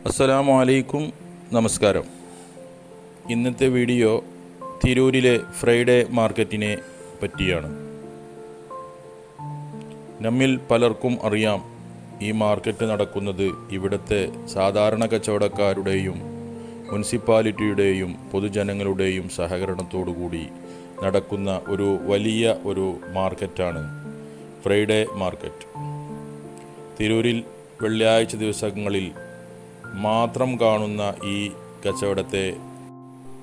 അസ്സലാമു അലൈക്കും, നമസ്കാരം. ഇന്നത്തെ വീഡിയോ തിരൂരിലെ ഫ്രൈഡേ മാർക്കറ്റിനെ പറ്റിയാണ്. നമ്മിൽ പലർക്കും അറിയാം, ഈ മാർക്കറ്റ് നടക്കുന്നത് ഇവിടുത്തെ സാധാരണ കച്ചവടക്കാരുടെയും മുനിസിപ്പാലിറ്റിയുടെയും പൊതുജനങ്ങളുടെയും സഹകരണത്തോടുകൂടി നടക്കുന്ന ഒരു വലിയ മാർക്കറ്റാണ് ഫ്രൈഡേ മാർക്കറ്റ്. തിരൂരിൽ വെള്ളിയാഴ്ച ദിവസങ്ങളിൽ മാത്രം കാണുന്ന ഈ കച്ചവടത്തെ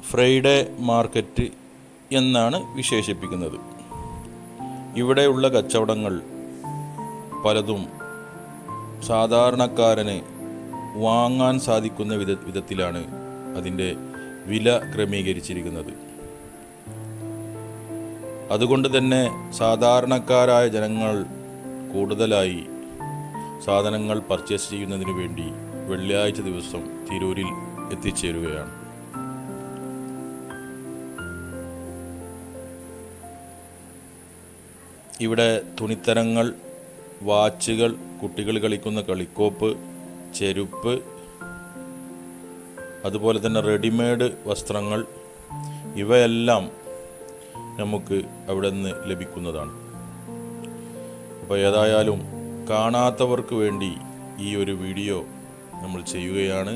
ഫ്രൈഡേ മാർക്കറ്റ് എന്നാണ് വിശേഷിപ്പിക്കുന്നത്. ഇവിടെയുള്ള കച്ചവടങ്ങൾ പലതും സാധാരണക്കാരന് വാങ്ങാൻ സാധിക്കുന്ന വിധത്തിലാണ് അതിൻ്റെ വില ക്രമീകരിച്ചിരിക്കുന്നത്. അതുകൊണ്ട് തന്നെ സാധാരണക്കാരായ ജനങ്ങൾ കൂടുതലായി സാധനങ്ങൾ പർച്ചേസ് ചെയ്യുന്നതിന് വേണ്ടി വെള്ളിയാഴ്ച ദിവസം തിരൂരിൽ എത്തിച്ചേരുകയാണ്. ഇവിടെ തുണിത്തരങ്ങൾ, വാച്ചുകൾ, കുട്ടികൾ കളിക്കുന്ന കളിക്കോപ്പ്, ചെരുപ്പ്, അതുപോലെ തന്നെ റെഡിമെയ്ഡ് വസ്ത്രങ്ങൾ, ഇവയെല്ലാം നമുക്ക് അവിടെ നിന്ന് ലഭിക്കുന്നതാണ്. അപ്പോൾ ഏതായാലും കാണാത്തവർക്ക് വേണ്ടി ഈ ഒരു വീഡിയോ നമ്മൾ ചെയ്യുകയാണ്.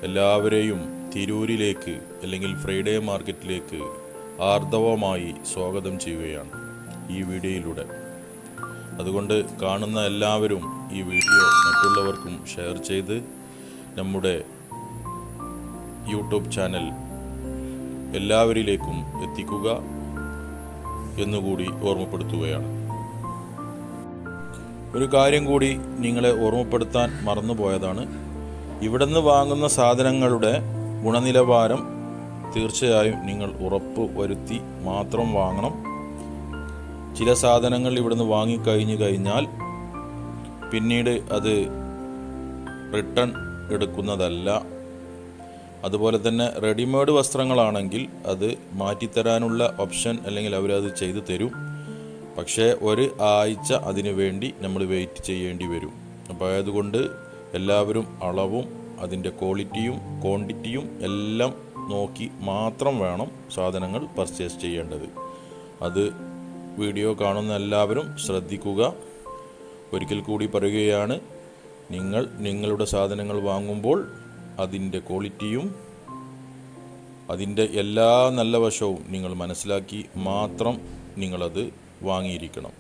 എല്ലാവരെയും തിരൂരിലേക്ക് അല്ലെങ്കിൽ ഫ്രൈഡേ മാർക്കറ്റിലേക്ക് ആർദ്രവമായി സ്വാഗതം ചെയ്യുകയാണ് ഈ വീഡിയോയിലൂടെ. അതുകൊണ്ട് കാണുന്ന എല്ലാവരും ഈ വീഡിയോ മറ്റുള്ളവർക്കും ഷെയർ ചെയ്ത് നമ്മുടെ യൂട്യൂബ് ചാനൽ എല്ലാവരിലേക്കും എത്തിക്കുക എന്നുകൂടി ഓർമ്മപ്പെടുത്തുകയാണ്. ഒരു കാര്യം കൂടി നിങ്ങളെ ഓർമ്മപ്പെടുത്താൻ മറന്നുപോയതാണ്. ഇവിടുന്ന് വാങ്ങുന്ന സാധനങ്ങളുടെ ഗുണനിലവാരം തീർച്ചയായും നിങ്ങൾ ഉറപ്പ് വരുത്തി മാത്രം വാങ്ങണം. ചില സാധനങ്ങൾ ഇവിടുന്ന് വാങ്ങിക്കഴിഞ്ഞു കഴിഞ്ഞാൽ പിന്നീട് അത് റിട്ടേൺ എടുക്കുന്നതല്ല. അതുപോലെ തന്നെ റെഡിമെയ്ഡ് വസ്ത്രങ്ങളാണെങ്കിൽ അത് മാറ്റിത്തരാനുള്ള ഓപ്ഷൻ അല്ലെങ്കിൽ അവരത് ചെയ്തു തരും. പക്ഷേ ഒരു ആഴ്ച അതിനു വേണ്ടി നമ്മൾ വെയിറ്റ് ചെയ്യേണ്ടി വരും. അപ്പോൾ അതുകൊണ്ട് എല്ലാവരും അളവും അതിൻ്റെ ക്വാളിറ്റിയും ക്വാണ്ടിറ്റിയും എല്ലാം നോക്കി മാത്രം വേണം സാധനങ്ങൾ പർച്ചേസ് ചെയ്യേണ്ടത്. അത് വീഡിയോ കാണുന്ന എല്ലാവരും ശ്രദ്ധിക്കുക. ഒരിക്കൽ കൂടി പറയുകയാണ്, നിങ്ങളുടെ സാധനങ്ങൾ വാങ്ങുമ്പോൾ അതിൻ്റെ ക്വാളിറ്റിയും അതിൻ്റെ എല്ലാ നല്ല വശവും നിങ്ങൾ മനസ്സിലാക്കി മാത്രം നിങ്ങളത് വാങ്ങിയിരിക്കണം.